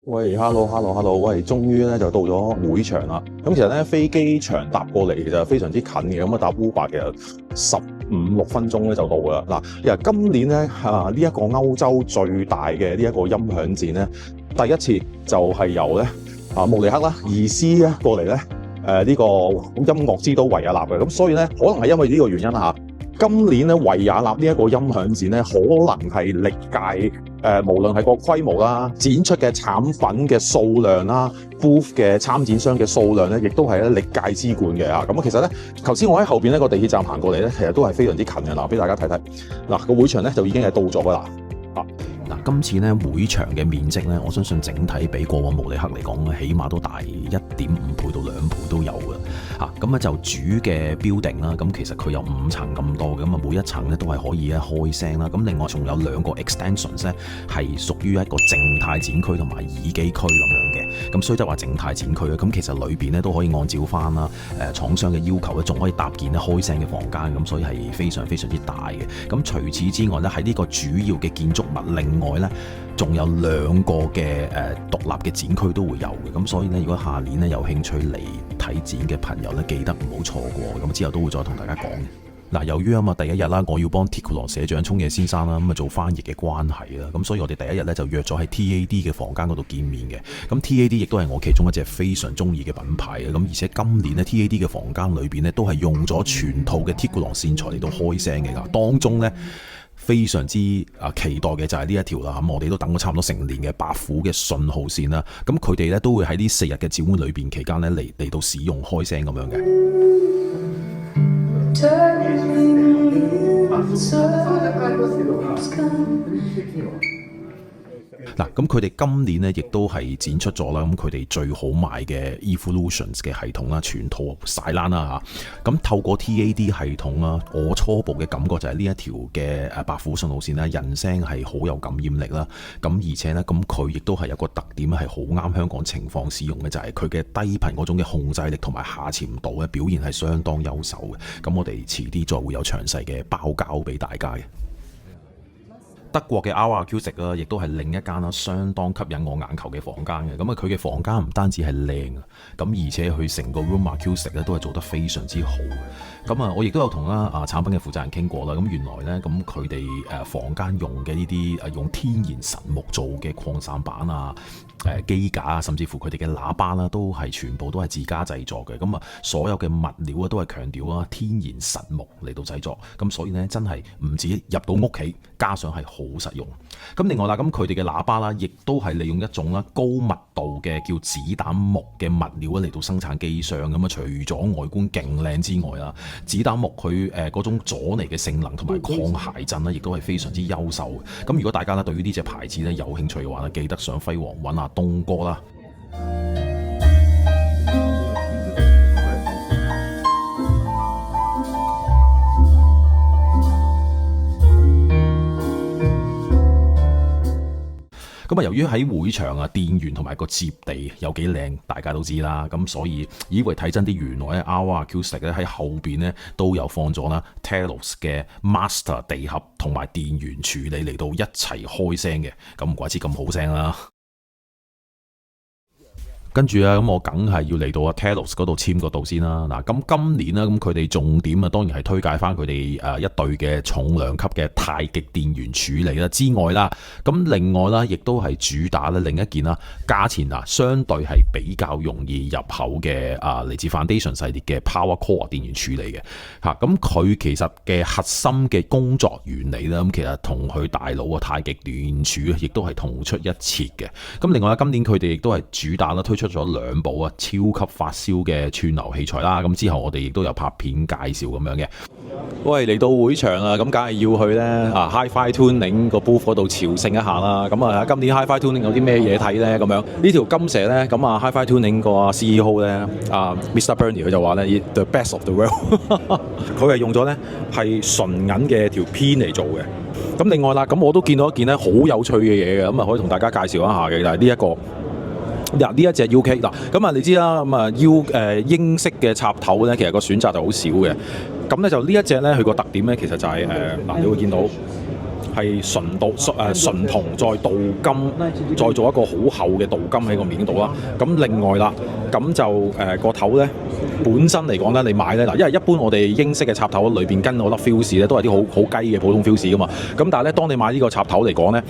喂，hello，喂，終於咧就到咗會場啦。咁其實咧飛機場搭過嚟其實非常之近嘅，咁搭 Uber 其實15-16分鐘咧就到噶啦。嗱，其實今年咧呢一個歐洲最大嘅呢一個音響展咧，第一次就係由咧慕尼黑啦、2C咧過嚟咧呢個音樂之都維也納嘅。咁所以咧可能係因為呢個原因啦今年咧維也納呢一個音響展咧，可能係歷屆無論係個規模啦、展出嘅產品嘅數量啦、booth 嘅參展商嘅數量咧，亦都係咧歷屆之冠嘅啊！咁其實咧，頭先我喺後邊呢個地鐵站行過嚟咧，其實都係非常之近嘅嗱，俾大家睇睇嗱個會場咧就已經係到咗噶啦。嗱，今次咧會場嘅面積咧，我相信整體比過往慕尼黑嚟講咧，起碼都大1.5倍到2倍都有嘅嚇。咁就主嘅 building 啦，咁其實佢有5層咁多嘅，咁每一層咧都係可以開聲啦。咁另外仲有2個 extensions 咧，係屬於一個靜態展區同埋耳機區咁樣嘅。咁雖則話靜態展區咧，咁其實裏邊咧都可以按照翻啦廠商嘅要求咧，仲可以搭建咧開聲嘅房間，咁所以係非常非常之大嘅。咁除此之外咧，喺呢個主要嘅建築物另外咧，仲有2個嘅獨立嘅展區都會有嘅，咁所以咧，如果下年咧有興趣嚟睇展嘅朋友咧，記得唔好錯過，咁之後都會再同大家講嘅。嗱，由於第一日啦，我要幫鐵庫羅社長沖野先生啦，咁做翻譯嘅關係啦，咁所以我哋第一日咧就約咗喺 TAD 嘅房間嗰度見面嘅。咁 TAD 亦都係我其中一隻非常中意嘅品牌嘅，咁而且今年咧 TAD 嘅房間裏邊咧都係用咗全套嘅鐵庫羅線材嚟到開聲嘅，當中咧非常之期待嘅就係呢一條啦，咁我哋都等咗差唔多成年嘅白虎嘅信號線啦，咁佢哋咧都會喺呢4日嘅展會裏邊期間咧嚟到使用開聲咁樣嘅。嗱，咁佢哋今年咧亦都係展出咗啦，咁佢哋最好賣嘅 Evolutions 嘅系統啦，全套晒冷啦嚇。咁透過 TAD 系統啦，我初步嘅感覺就係呢一條嘅白虎信號線咧，人聲係好有感染力啦。咁而且咧，咁佢亦都係有個特點係好啱香港情況使用嘅，就係佢嘅低頻嗰種嘅控制力同埋下潛度嘅表現係相當優秀嘅。咁我哋遲啲再會有詳細嘅包交俾大家嘅。德國嘅 RR Acoustic 啦，亦都係另一間啦，相當吸引我眼球嘅房間嘅。咁佢嘅房間唔單止係靚啊，咁而且佢成個 Room Acoustic 咧都係做得非常之好。咁我亦都有同產品嘅負責人傾過啦。咁原來咧，咁佢哋房間用嘅呢啲用天然實木做嘅擴散板啊、機架啊，甚至乎佢哋嘅喇叭啦，都係全部都係自家製作嘅。咁所有嘅物料啊，都係強調天然實木嚟到製作。咁所以咧，真係唔止入到屋企，加上係好實用。咁另外啦，咁佢哋嘅喇叭啦，亦都係利用一種高密度嘅叫子彈木嘅物料嚟到生產機箱。咁除咗外觀勁靚之外啦，子彈木佢嗰種阻尼嘅性能同埋抗諧震咧，亦都係非常之優秀嘅。咁如果大家咧對於呢隻牌子咧有興趣嘅話咧，記得上輝煌揾阿東哥啦。咁由於喺會場電源同埋個接地有幾靚，大家都知啦。咁所以以為睇真啲，原來RR Acoustic 咧喺後邊咧都有放咗啦 Telos 嘅 Master 地盒同埋電源處理嚟到一齊開聲嘅，咁唔怪之咁好聲啦。跟住咁我梗係要嚟到Telos 嗰度簽個度先啦。嗱，咁今年咁佢哋重點當然係推介翻佢哋一對嘅重量級嘅太極電源處理啦之外啦，咁另外啦，亦都係主打咧另一件啦，價錢相對係比較容易入口嘅嚟自 Foundation 系列嘅 Power Core 電源處理嘅嚇。咁佢其實嘅核心嘅工作原理啦，咁其實同佢大佬太極電柱亦都係同出一轍嘅。咁另外今年佢哋亦都係主打啦，推出咗2部超級發燒嘅串流器材啦，咁之後我哋亦都有拍片介紹咁樣嘅。喂，嚟到會場啊，咁梗係要去咧Hi-Fi Tuning 個 booth 嗰度朝聖一下啦。咁今年 Hi-Fi Tuning 有啲咩嘢睇咧？咁樣呢條金蛇咧，咁Hi-Fi Tuning 個 CEO 咧Mr. Bernie 佢就話咧 The best of the world， 佢係用咗咧係純銀嘅條片嚟做嘅。咁另外啦，咁我都見到一件咧好有趣嘅嘢嘅，咁可以同大家介紹一下嘅，就係呢一個。呢一隻 UK 嗱，咁你知啦，咁英式嘅插頭咧，其實個選擇就好少嘅。咁咧就呢一隻咧，佢個特點咧，其實就係你會見到係純銅再鍍金，再做一個好厚嘅鍍金喺個面度啦。咁另外啦，咁就個頭咧本身嚟講咧，你買咧嗱，因為一般我哋英式嘅插頭裏邊跟嗰粒 fuse 咧都係啲好雞嘅普通 fuse 噶嘛。咁但係咧，當你買呢個插頭嚟講咧，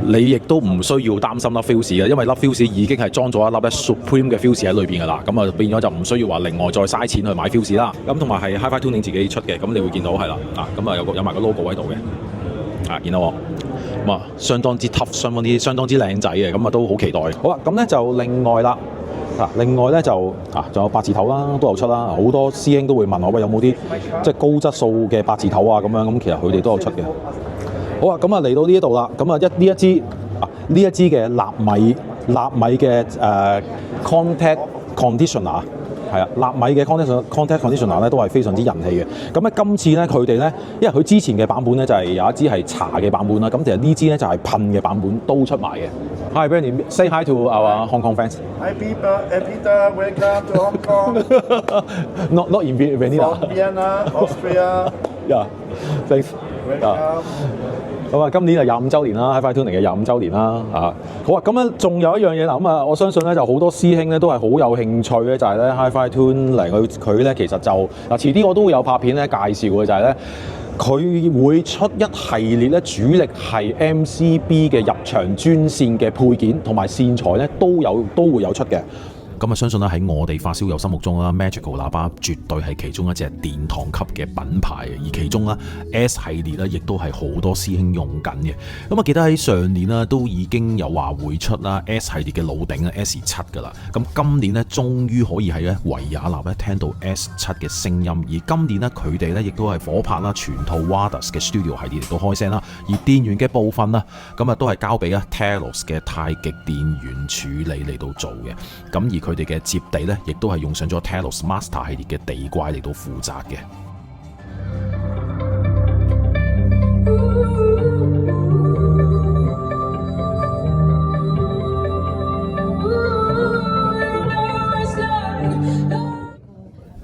你亦都唔需要擔心粒 fuse 嘅，因為粒 fuse 已經係裝咗一粒咧 Supreme 嘅 fuse 喺裏邊噶啦。咁啊變咗就唔需要話另外再嘥錢去買 fuse 啦。咁同埋係 Hi-Fi Tuning 自己出嘅，咁你會見到係啦，咁啊有埋個 logo 喺度嘅，見到我咁啊，相當之 tough， 相當之靚仔嘅，咁啊都好期待。好啦，咁咧就另外啦，另外咧就仲有八字頭啦，都有出啦。好多師兄都會問我，喂，有冇啲即係高質素嘅八字頭啊？咁樣咁其實佢哋都有出嘅。好啊，咁啊嚟到呢一度啦，咁啊呢一支嘅納米嘅contact conditioner。係啊，納米嘅 contact conditioner 咧都係非常之人氣嘅。咁咧今次咧佢哋咧，因為佢之前嘅版本咧就係有一支係茶嘅版本啦。咁其實呢支咧就係噴嘅版本都出埋嘅。Hi Brandy，say hi to our Hong Kong fans. Hi Peter, welcome to Hong Kong. Not in Vienna. From Vienna, Austria. Yeah, thanks. Welcome. 咁啊，今年係25週年啦 ，Hi-Fi Tuning 嘅25週年啦，好啊，咁咧仲有一樣嘢啦，咁啊，我相信咧就好多師兄咧都係好有興趣嘅，就係咧 Hi-Fi Tuning佢咧其實就遲啲我都會有拍片咧介紹嘅，就係咧佢會出一系列咧主力係 MCB 嘅入場專線嘅配件同埋線材咧都會有出嘅。咁啊，相信咧喺我哋發燒友心目中啦 ，Magical 喇叭絕對係其中一隻殿堂級嘅品牌，而其中啦 S 系列咧，亦都係好多師兄用緊嘅。咁啊，記得喺上年啦，都已經有話會出啦 S 系列嘅老頂啊 S7噶啦。咁今年咧，終於可以喺咧維也納咧聽到 S7嘅聲音。而今年咧，佢哋咧亦都係火拍啦，全套 Wardus 嘅 Studio 系列嚟到開聲啦。而電源嘅部分啦，咁啊都係交俾啊 Telos 嘅太極電源處理嚟到做嘅。咁而佢哋嘅接地咧，亦都係用上咗 Telos Master 系列嘅地怪嚟到負責嘅。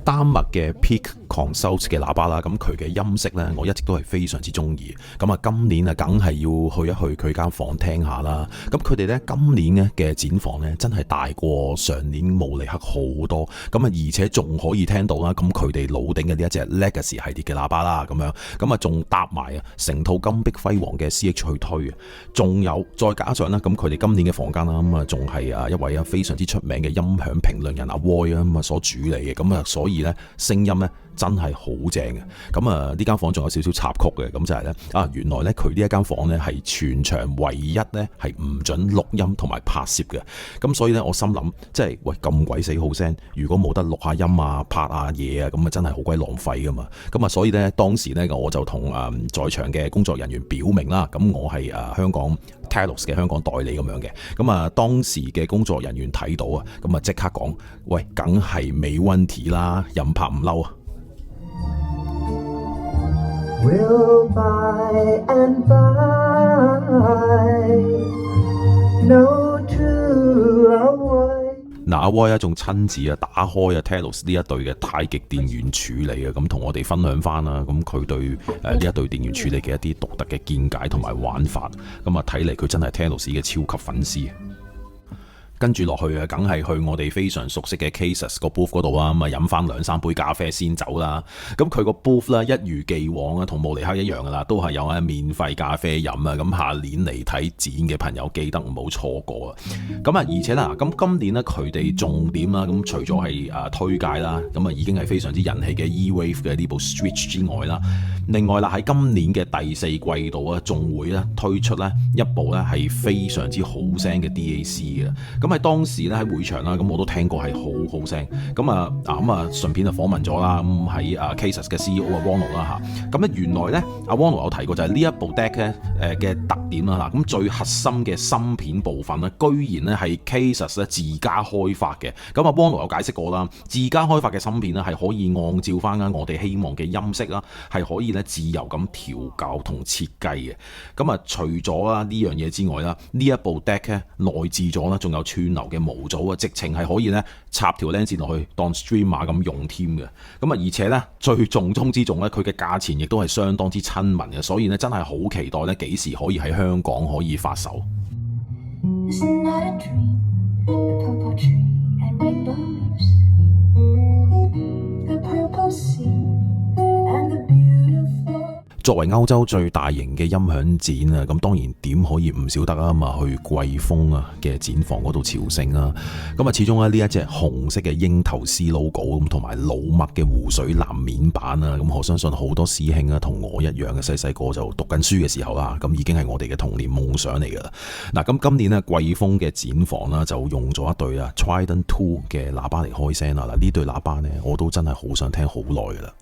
丹麥嘅 Peak Consult 嘅喇叭啦，咁佢嘅音色呢，我一直都係非常之中意。咁啊，今年啊，梗係要去一去佢間房聽下啦。咁佢哋呢，今年嘅展房呢，真係大過上年慕尼黑好多。咁啊，而且仲可以聽到啦。咁佢哋老頂嘅呢一隻 Legacy 系列嘅喇叭啦，咁樣咁啊，仲搭埋啊成套金碧輝煌嘅 CH 去推啊。仲有再加上呢，咁佢哋今年嘅房間啦，咁啊，仲係一位非常之出名嘅音響評論人阿 Roy 啊，咁啊所主理嘅。咁啊，所以呢聲音呢真係好正嘅。咁啊，呢間房仲有少少插曲嘅，咁就係呢，原來呢，佢呢一間房呢係全場唯一呢係唔准錄音同埋拍攝嘅。咁所以呢，我心諗即係喂咁鬼死好聲，如果冇得錄下音啊、拍下嘢啊，咁啊真係好鬼浪費噶嘛。咁啊，所以呢，當時呢，我就同在場嘅工作人員表明啦，咁我係香港 Telos 嘅香港代理咁樣嘅。咁啊，當時嘅工作人員睇到啊，咁啊即刻講，喂，梗係美溫提啦，任拍唔嬲啊！We'll buy and buy, no true love. 阿威仲親自打開Telos 呢一對嘅太極電源處理啊，咁同我哋分享翻啦。咁佢對呢一對電源處理嘅一啲獨特嘅見解同埋玩法，咁啊睇嚟佢真係 Telos 嘅超級粉絲。跟住落去啊，梗係去我哋非常熟悉嘅 Cases 個 booth 嗰度啊，咁啊飲翻2-3杯咖啡先走啦。咁佢個 booth 咧一如既往啊，同慕尼黑一樣噶啦，都係有免費咖啡飲啊。咁下年嚟睇展嘅朋友記得唔好錯過啊。咁啊，而且啦，咁今年咧佢哋重點啦，咁除咗係推介啦，咁啊已經係非常之人氣嘅 E-Wave 嘅呢部 Switch 之外啦，另外啦喺今年嘅第四季度啊，仲會咧推出咧一部咧係非常之好聲嘅 DAC 嘅。咁喺當時咧喺會場啦，咁我都聽過係好好聲。咁啊順便就訪問咗啦，咁喺Cases 嘅 CEO Ronald 啦嚇。咁咧原來咧Ronald 有提過就係呢一部 Deck 咧嘅特點啦嗱，咁最核心嘅芯片部分咧，居然咧係 Cases 咧自家開發嘅。咁Ronald 有解釋過啦，自家開發嘅芯片咧係可以按照翻我哋希望嘅音色啦，係可以咧自由咁調校同設計嘅。咁啊除咗呢樣嘢之外啦，呢一部 Deck 咧內置咗啦，仲有串流嘅模組啊，直情係可以咧插條 LAN 線落去當 streamer 咁用添嘅。咁啊，而且咧最重中之重咧，佢嘅價錢亦都係相當之親民嘅，所以咧真係好期待咧幾時可以喺香港可以發售。It's not a dream, a purple tree and rainbow leaves, the purple sea and the beautiful. 作為歐洲最大型嘅音響展啊，咁當然點可以唔少得啊嘛？去貴豐啊嘅展房嗰度朝聖啦。咁啊，始終咧呢一隻紅色嘅鷹頭獅 logo 咁，同埋老麥嘅湖水藍面板啊，咁我相信好多師兄啊同我一樣嘅細細個就讀緊書嘅時候啦，咁已經係我哋嘅童年夢想嚟噶啦。嗱，咁今年呢，貴豐嘅展房啦就用咗一對啊 Trident 2嘅喇叭嚟開聲啦。嗱，呢對喇叭呢，我都真係好想聽好耐噶啦。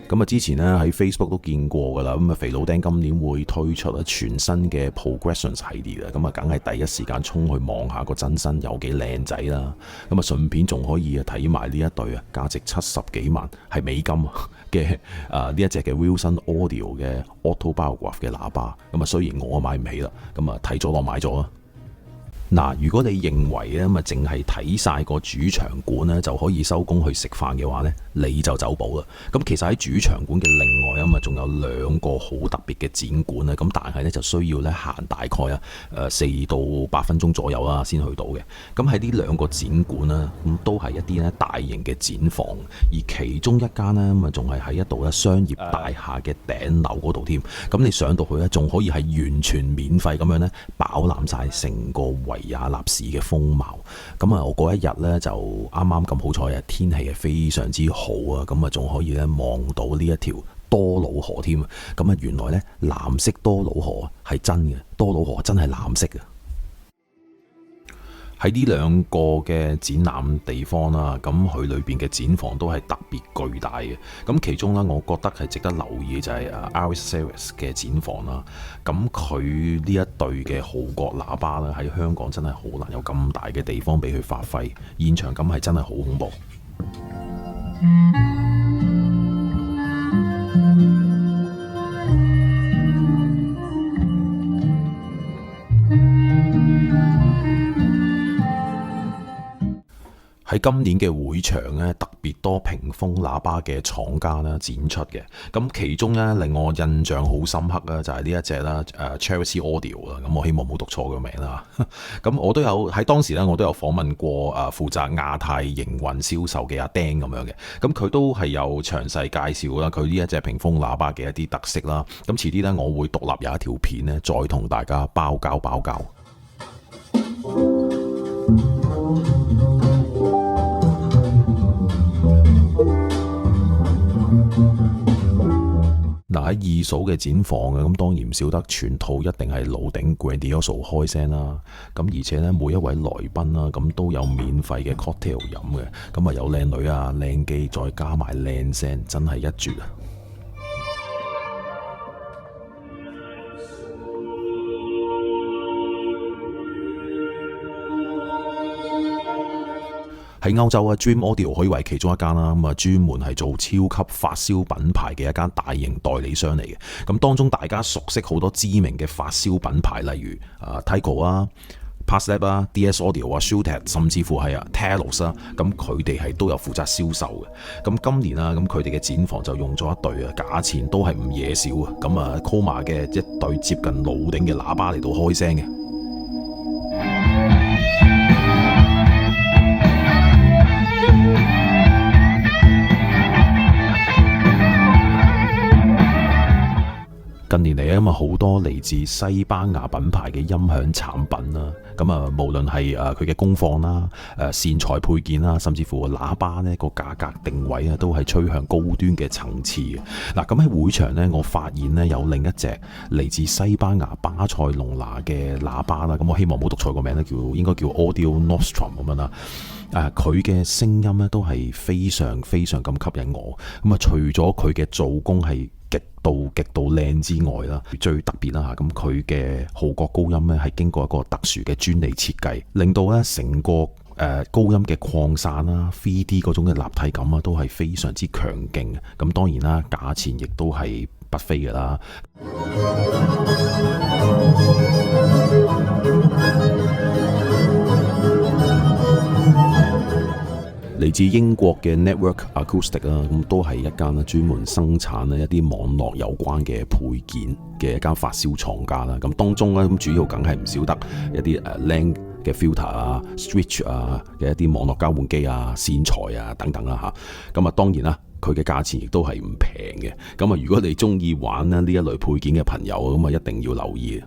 咁啊，之前咧喺 Facebook 都見過噶啦，咁啊肥佬丁今年會推出啊全新嘅 Progression 系列啊，咁啊梗係第一時間衝去望下個真身有幾靚仔啦，咁啊順便仲可以睇埋呢一對啊價值70幾萬係美金嘅呢一隻嘅 Wilson Audio 嘅 Auto Biograph 嘅喇叭，咁啊雖然我買唔起啦，咁啊睇咗落買咗啊。嗱，如果你認為咧咁啊，淨係睇晒個主場館咧就可以收工去食飯嘅話咧，你就走寶啦。咁其實喺主場館嘅另外啊嘛，仲有2個好特別嘅展館啊。咁但係咧就需要咧行大概啊4到8分鐘左右啊先去到嘅。咁喺呢2個展館啦，咁都係一啲咧大型嘅展房，而其中一間咧咁啊仲係喺一度咧商業大廈嘅頂樓嗰度添。咁你上到去咧，仲可以係完全免費咁樣咧飽覽晒成個維也納市嘅風貌。咁啊，我嗰一日咧就啱啱咁好彩啊，天氣係非常之好啊，咁啊仲可以咧望到呢一條多瑙河添啊。咁啊，原來咧藍色多瑙河係真嘅，多瑙河真係藍色嘅。喺呢2個嘅展覽地方啦，咁佢裏邊嘅展房都係特別巨大嘅。咁其中咧，我覺得係值得留意嘅就係RX Series 嘅展房啦。咁佢呢一對嘅號角喇叭咧，喺香港真係好難有咁大嘅地方俾佢發揮，現場感係真係好恐怖。喺今年嘅會場咧，特別多屏風喇叭嘅廠家啦展出嘅。咁其中咧令我印象好深刻啦，就係呢一隻啦，Chelsea Audio 啦。咁我希望冇讀錯個名啦。咁我都有喺當時咧，我都有訪問過負責亞太營運銷售嘅阿丁咁樣嘅。咁佢都係有詳細介紹啦，佢呢一隻屏風喇叭嘅一啲特色啦。咁遲啲咧，我會獨立有一條片咧，再同大家包交。嗱，喺二嫂嘅展房嘅，咁當然唔少得全套一定係老頂 Grandioso 開聲啦。咁而且咧，每一位來賓啦，咁都有免費嘅 cocktail 飲嘅。咁啊有靚女啊、靚機，再加埋靚聲，真係一絕啊！喺歐洲啊 ，Dream Audio 可以為其中一間啦，咁啊專門係做超級發燒品牌嘅一間大型代理商嚟嘅。咁當中大家熟悉好多知名嘅發燒品牌，例如Tyco 啊、PassLab 啊、DS Audio 啊、Shure， 甚至乎係Telos 啊，咁佢哋係都有負責銷售嘅。咁今年啊，咁佢哋嘅展房就用咗一對啊，價錢都係唔惹少啊。咁啊 Coma 嘅一對接近老頂嘅喇叭嚟到開聲嘅。近年嚟啊，好多嚟自西班牙品牌嘅音響產品啦，咁啊，無論係佢嘅功放啦、線材配件啦，甚至乎喇叭呢個價格定位啊，都係趨向高端嘅層次嘅。嗱，咁喺會場呢，我發現呢有另一隻嚟自西班牙巴塞隆拿嘅喇叭啦，咁我希望冇讀錯個名咧，應該叫 Audio Nostrum 咁樣啦。佢嘅聲音咧都係非常非常咁吸引我。咁啊，除咗佢嘅做工係極度靚之外啦，最特別啦嚇，咁佢嘅號角高音咧係經過一個特殊嘅專利設計，令到咧成個高音嘅擴散啦、3D 嗰種嘅立體感啊，都係非常之強勁嘅。咁當然啦，價錢亦都係不菲嘅啦。嚟自英國嘅 Network Acoustic 啦，咁都係一間專門生產咧一啲網絡有關嘅配件嘅一間發燒廠家啦。咁當中咧，咁主要梗係唔少得一啲LAN嘅 filter 啊、switch 啊嘅一啲網絡交換機啊、線材啊等等啦嚇。咁啊當然啦，佢嘅價錢亦都係唔平嘅。咁啊，如果你中意玩咧呢一類配件嘅朋友，咁啊一定要留意。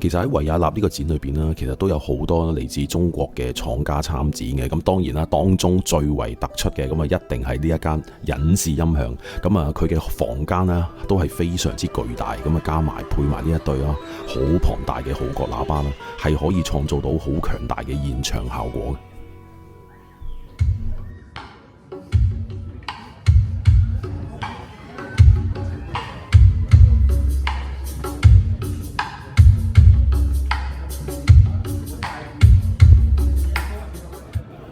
其實喺維也納呢個展裏邊呢，其實都有好多嚟自中國嘅廠家參展嘅。咁當然啦，當中最為突出嘅咁啊，一定係呢一間隱士音響。咁啊，佢嘅房間呢都係非常之巨大。咁啊，加埋配埋呢一對好龐大嘅號角喇叭啦，係可以創造到好強大嘅現場效果嘅。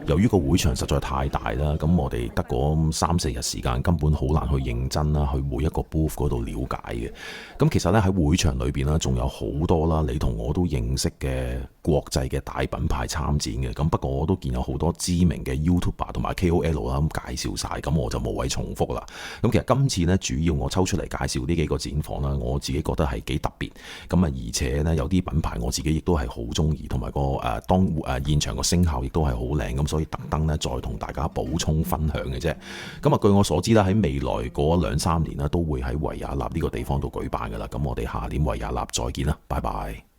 由於個會場實在太大啦，咁我哋得嗰3-4日時間，根本好難去認真啦，去每一個 booth 嗰度了解嘅。咁其實咧喺會場裏邊啦，仲有好多啦，你同我都認識嘅國際嘅大品牌參展嘅。咁不過我都見有好多知名嘅 YouTuber 同埋 KOL 啦，咁介紹晒，咁我就無謂重複啦。咁其實今次咧，主要我抽出嚟介紹呢幾個展房啦，我自己覺得係幾特別。咁啊，而且咧有啲品牌我自己亦都係好中意，同埋個現場個聲效亦都係好靚，咁所以特登咧再同大家補充分享嘅啫。咁啊，據我所知啦，喺未來嗰2-3年啦，都會喺維也納呢個地方度舉辦噶啦。咁我哋下年維也納再見啦，拜拜。